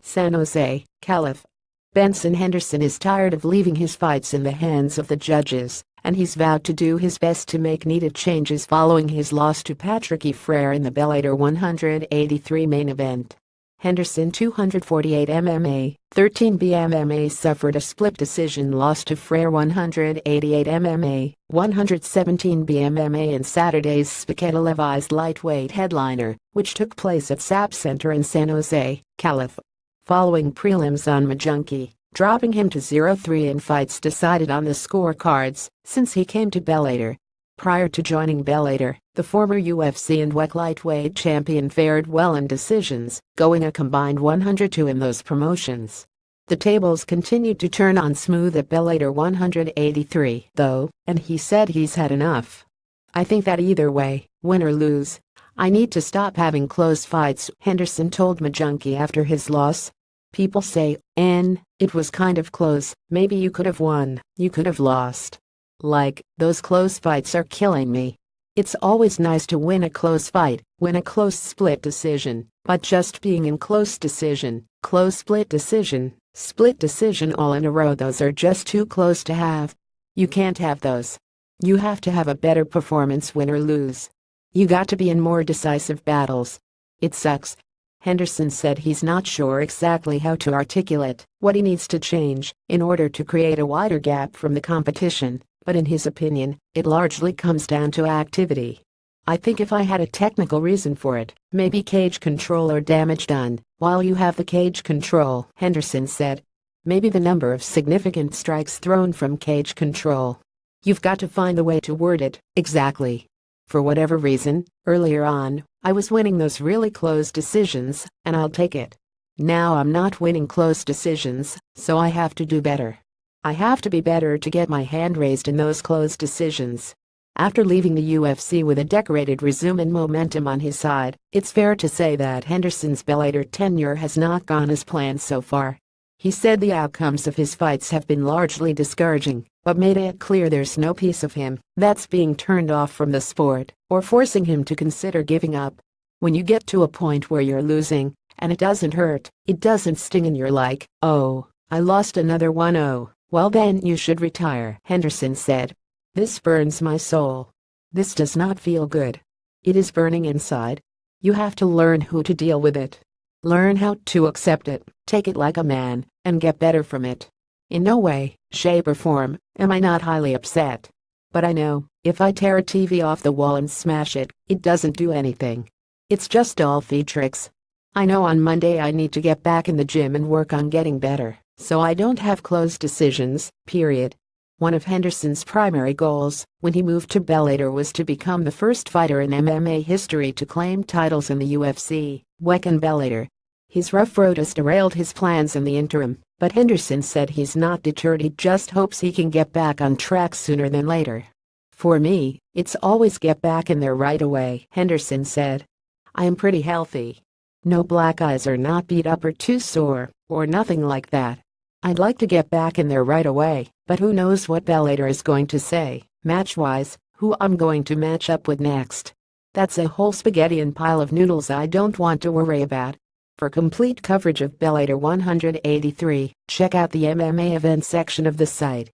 San Jose, Calif. Benson Henderson is tired of leaving his fights in the hands of the judges, and he's vowed to do his best to make needed changes following his loss to Patrick Frere in the bellator 183 main event. Henderson 248 MMA, 13B MMA suffered a split decision loss to Frere 188 MMA, 117B MMA in Saturday's televised lightweight headliner, which took place at SAP Center in San Jose, Calif. Following prelims on Majunkie, dropping him to 0-3 in fights decided on the scorecards since he came to bellator. Prior to joining bellator, the former UFC and WEC lightweight champion fared well in decisions, going a combined 102 in those promotions. The tables continued to turn on smooth at bellator 183, though, and he said he's had enough. "I think that either way, win or lose, I need to stop having close fights," Henderson told Majunkie after his loss. "People say, it was kind of close, maybe you could have won, you could have lost. Like, those close fights are killing me. It's always nice to win a close fight, win a close split decision, but just being in close decision, close split decision all in a row, those are just too close to have. You can't have those. You have to have a better performance, win or lose. You got to be in more decisive battles. It sucks." Henderson said he's not sure exactly how to articulate what he needs to change in order to create a wider gap from the competition, but in his opinion, it largely comes down to activity. "I think if I had a technical reason for it, maybe cage control or damage done while you have the cage control," Henderson said. "Maybe the number of significant strikes thrown from cage control. You've got to find a way to word it exactly. For whatever reason, earlier on, I was winning those really close decisions, and I'll take it. Now I'm not winning close decisions, so I have to do better. I have to be better to get my hand raised in those close decisions." After leaving the UFC with a decorated resume and momentum on his side, it's fair to say that Henderson's bellator tenure has not gone as planned so far. He said the outcomes of his fights have been largely discouraging, but made it clear there's no piece of him that's being turned off from the sport or forcing him to consider giving up. "When you get to a point where you're losing, and it doesn't hurt, it doesn't sting, and you're like, oh, I lost another 1-0, well then you should retire," Henderson said. "This burns my soul. This does not feel good. It is burning inside. You have to learn how to deal with it. Learn how to accept it, take it like a man, and get better from it. In no way, shape or form am I not highly upset. But I know, if I tear a TV off the wall and smash it, it doesn't do anything. It's just all feed tricks. I know on Monday I need to get back in the gym and work on getting better, so I don't have close decisions, period." One of Henderson's primary goals when he moved to bellator was to become the first fighter in MMA history to claim titles in the UFC, WEC and bellator. His rough road has derailed his plans in the interim, but Henderson said he's not deterred. He just hopes he can get back on track sooner than later. "For me, it's always get back in there right away," Henderson said. "I am pretty healthy. No black eyes or not beat up or too sore, or nothing like that. I'd like to get back in there right away, but who knows what bellator is going to say, match-wise, who I'm going to match up with next. That's a whole spaghetti and pile of noodles I don't want to worry about." For complete coverage of bellator 183, check out the MMA events section of the site.